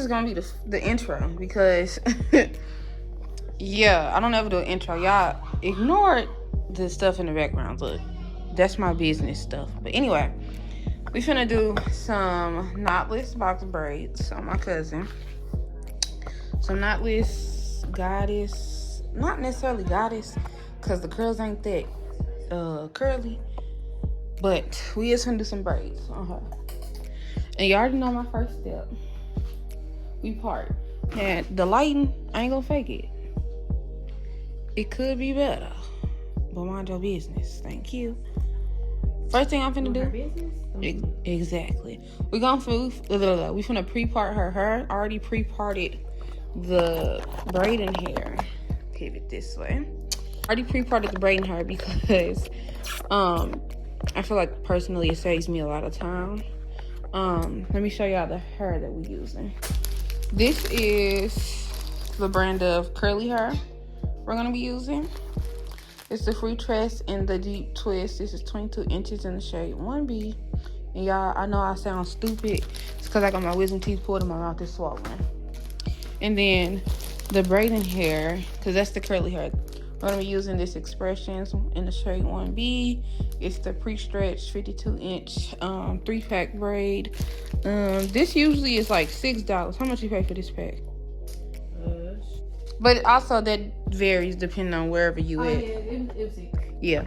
is gonna be the intro because yeah, I don't ever do an intro. Y'all ignore the stuff in the background. Look, that's my business stuff. But anyway, we finna do some knotless box braids on my cousin. Some knotless goddess, not necessarily goddess, cause the curls ain't that curly. But we is finna do some braids on her. And you already know my first step. We part. And the lighting, I ain't gonna fake it. It could be better. But mind your business. Thank you. First thing I'm finna do. Business? Exactly. We finna pre-part her hair. I already pre-parted the braiding hair. Pivot this way. I already pre-parted the braiding hair because I feel like personally it saves me a lot of time. Let me show y'all the hair that we're using. This is the brand of curly hair we're gonna be using. It's the free tress in the deep twist. This is 22 inches in the shade 1B. And y'all, I know I sound stupid. It's because I got my wisdom teeth pulled and my mouth is swollen. And then the braiding hair, because that's the curly hair. We're going to be using this Expressions in the shade 1B. It's the pre-stretched 52-inch 3-pack braid. This usually is like $6. How much you pay for this pack? But also that varies depending on wherever you at. Yeah, it was $6. Yeah.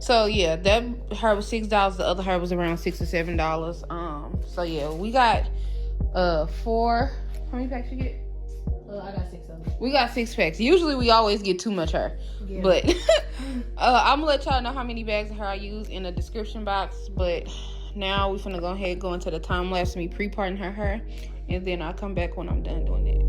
So yeah, that hair was $6. The other hair was around $6 or $7. So yeah, we got 4. How many packs you get? I got 6 of them. We got 6 packs. Usually we always get too much hair. Yeah. But I'm gonna let y'all know how many bags of hair I use in the description box. But now we're gonna go into the time lapse of me pre-parting her hair, and then I'll come back when I'm done doing that.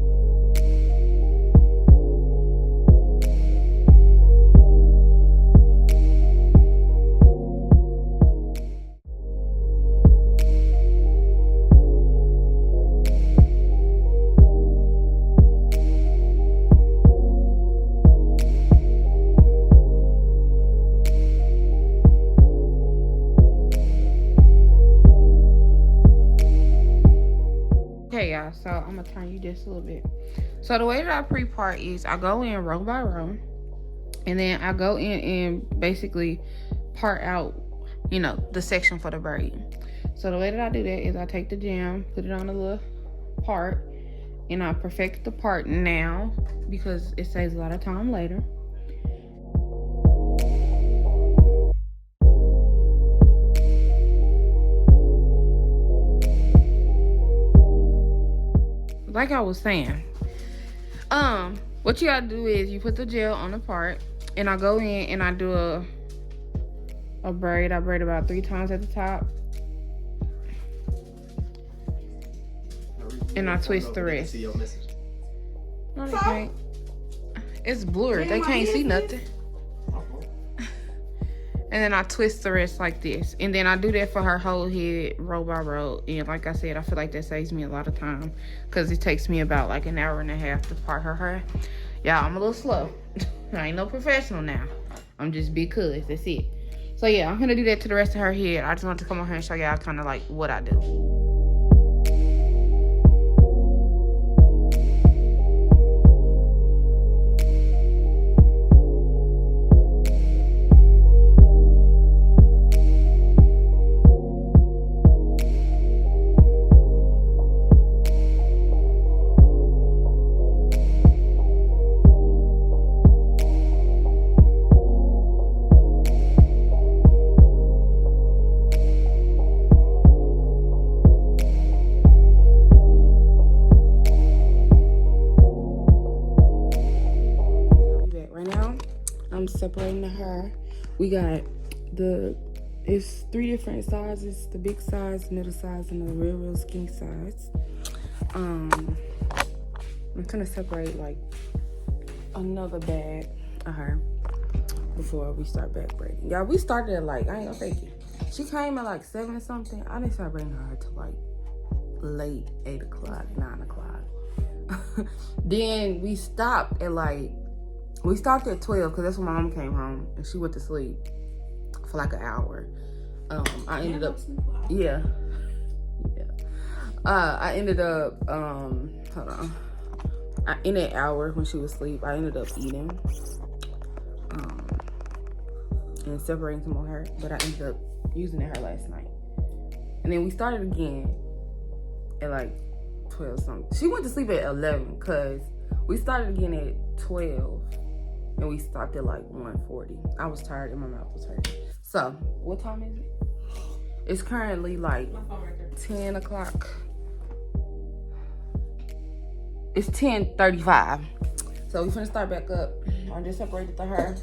Okay, y'all, so I'm gonna turn you just a little bit. So the way that I pre-part is I go in row by row, and then I go in and basically part out, you know, the section for the braid. So the way that I do that is I take the jam, put it on a little part, and I perfect the part now because it saves a lot of time later. Like I was saying, what you gotta do is you put the gel on the part, and I go in and I do a braid. I braid about 3 times at the top, and I twist the rest. No, they can't. It's blurred. They can't see nothing. And then I twist the rest like this. And then I do that for her whole head, row by row. And like I said, I feel like that saves me a lot of time, because it takes me about like an hour and a half to part her hair. Y'all, I'm a little slow. I ain't no professional now. I'm just big cuz. That's it. So yeah, I'm gonna do that to the rest of her head. I just want to come on here and show y'all kind of like what I do. I'm separating the hair. We got it's 3 different sizes: the big size, middle size, and the real skinny size. I'm gonna separate like another bag of her before we start back braiding. Y'all, we started at like, I ain't gonna fake it, she came at like 7 or something. I didn't start braiding her till like late 8 o'clock, 9 o'clock. Then we stopped at 12 because that's when my mom came home and she went to sleep for like an hour. I ended up, yeah. I ended up hold on. In that hour when she was asleep, I ended up eating and separating some of her, but I ended up using her last night. And then we started again at like 12 something. She went to sleep at 11 because we started again at 12 and we stopped at like 1:40. I was tired and my mouth was hurting. So, what time is it? It's currently like 10 o'clock. It's 10:35. So we finna start back up. I just separated to her.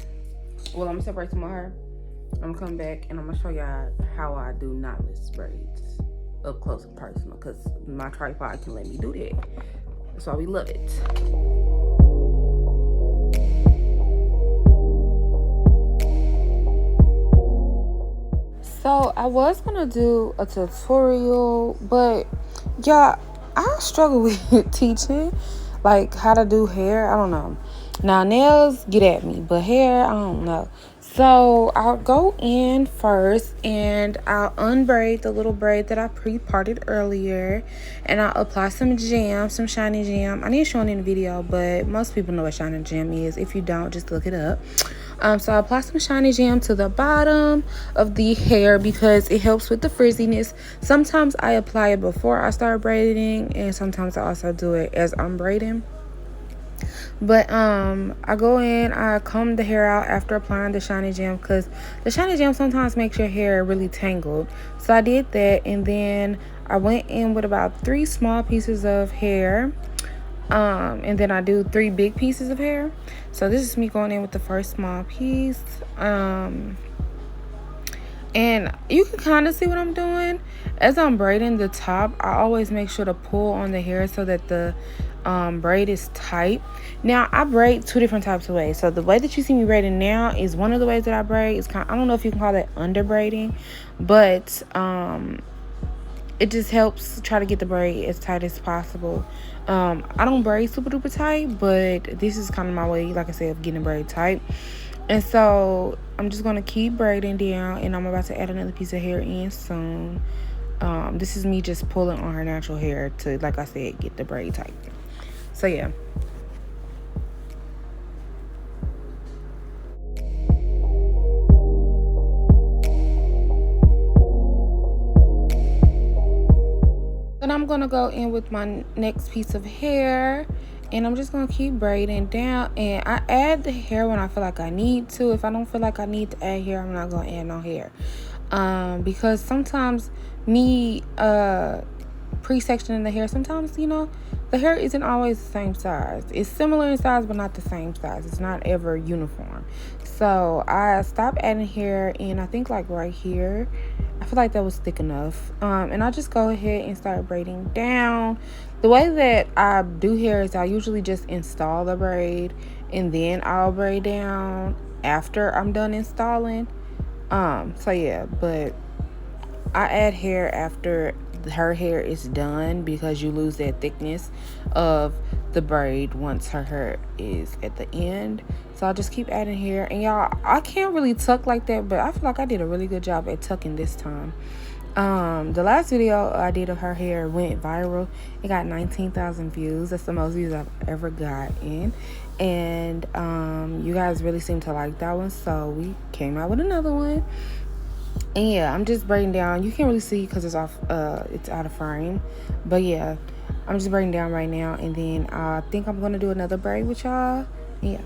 Well, I'm gonna separate some of her. I'm gonna come back and I'm gonna show y'all how I do knotless braids up close and personal, because my tripod can let me do that. That's why we love it. So I was gonna do a tutorial, but y'all, I struggle with teaching, like how to do hair. I don't know. Now nails, get at me, but hair, I don't know. So I'll go in first and I'll unbraid the little braid that I pre-parted earlier, and I'll apply some jam, some shiny jam. I need to show it in the video, but most people know what shiny jam is. If you don't, just look it up. So I apply some shiny jam to the bottom of the hair because it helps with the frizziness. Sometimes I apply it before I start braiding, and sometimes I also do it as I'm braiding. But I go in, I comb the hair out after applying the shiny jam, because the shiny jam sometimes makes your hair really tangled. So I did that, and then I went in with about 3 small pieces of hair. And then I do 3 big pieces of hair. So this is me going in with the first small piece. And you can kind of see what I'm doing. As I'm braiding the top, I always make sure to pull on the hair so that the braid is tight. Now I braid 2 different types of ways. So the way that you see me braiding now is one of the ways that I braid. It's kind of, I don't know if you can call that under braiding, but it just helps try to get the braid as tight as possible. I don't braid super duper tight, but this is kind of my way, like I said, of getting the braid tight. And so I'm just going to keep braiding down, and I'm about to add another piece of hair in soon. This is me just pulling on her natural hair to, like I said, get the braid tight. So yeah. Then I'm gonna go in with my next piece of hair, and I'm just gonna keep braiding down, and I add the hair when I feel like I need to. If I don't feel like I need to add hair, I'm not gonna add no hair, because sometimes me pre-sectioning the hair, sometimes, you know, the hair isn't always the same size. It's similar in size, but not the same size. It's not ever uniform. So I stopped adding hair, and I think like right here, I feel like that was thick enough. And I just go ahead and start braiding down. The way that I do hair is I usually just install the braid, and then I'll braid down after I'm done installing. So yeah, but I add hair after her hair is done, because you lose that thickness of the braid once her hair is at the end. So I'll just keep adding hair. And y'all, I can't really tuck like that, but I feel like I did a really good job at tucking this time. The last video I did of her hair went viral. It got 19,000 views. That's the most views I've ever gotten. And you guys really seem to like that one, so we came out with another one. And yeah, I'm just braiding down. You can't really see because it's off, it's out of frame. But yeah, I'm just braiding down right now, and then I think I'm gonna do another braid with y'all. Yeah.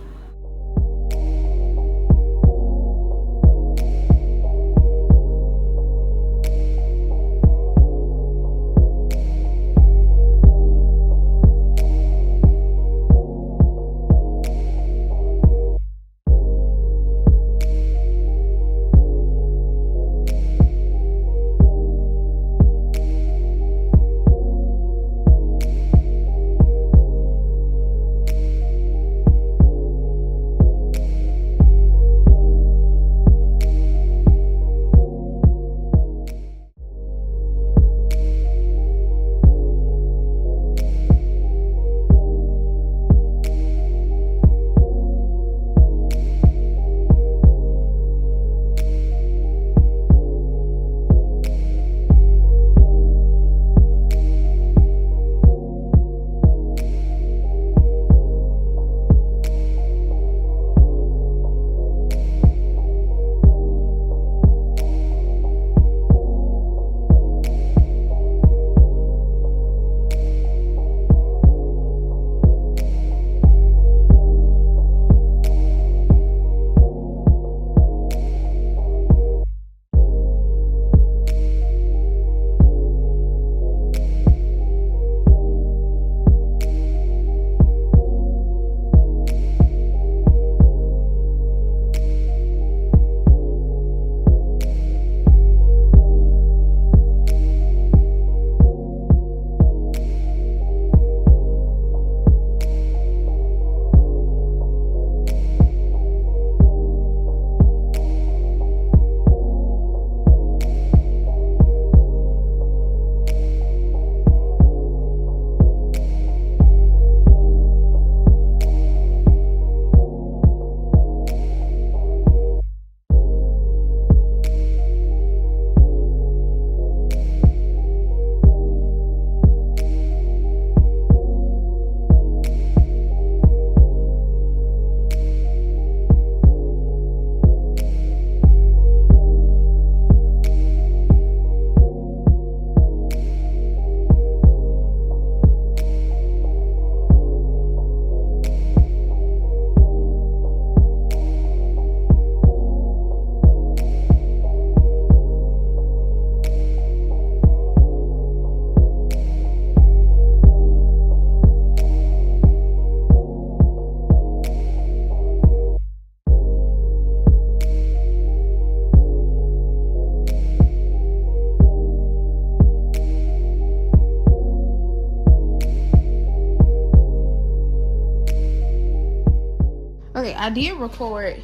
I did record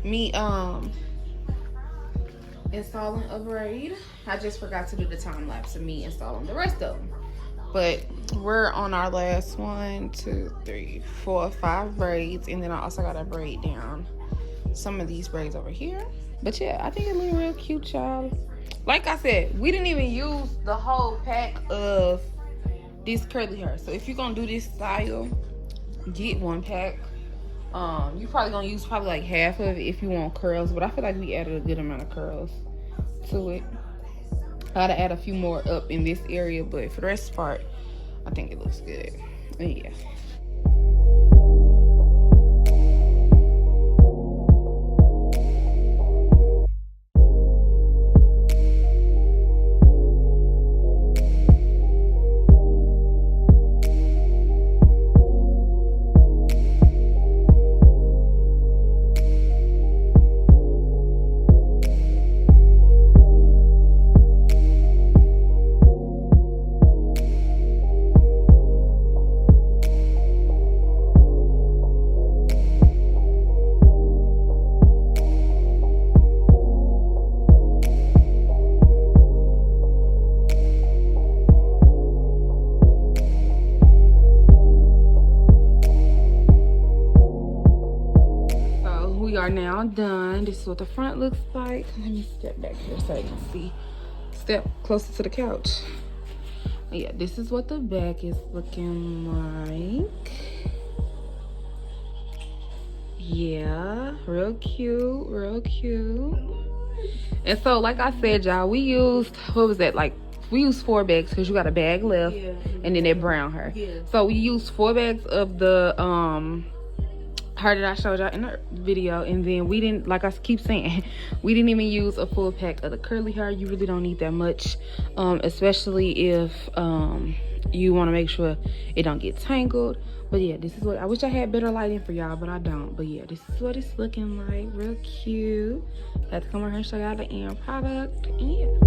me installing a braid. I just forgot to do the time lapse of me installing the rest of them. But we're on our last 1, 2, 3, 4, 5 braids, and then I also got to braid down some of these braids over here. But yeah, I think it look real cute, y'all. Like I said, we didn't even use the whole pack of this curly hair. So if you're gonna do this style, get 1 pack. You probably gonna use like half of it if you want curls, but I feel like we added a good amount of curls to it. I gotta add a few more up in this area, but for the rest part, I think it looks good. And yeah. We are now done. This is what the front looks like. Let me step back here so I can see. Step closer to the couch. Yeah, this is what the back is looking like. Yeah, real cute, real cute. And so, like I said, y'all, we used, what was that, like, we used 4 bags because you got a bag left, and then that brown hair. So we used 4 bags of the hair that I showed y'all in the video, and then we didn't, like I keep saying, we didn't even use a full pack of the curly hair. You really don't need that much, especially if you want to make sure it don't get tangled. But yeah, this is what I wish I had better lighting for y'all, but I don't. But yeah, this is what it's looking like. Real cute. Had to come over here and show y'all the end product. And yeah.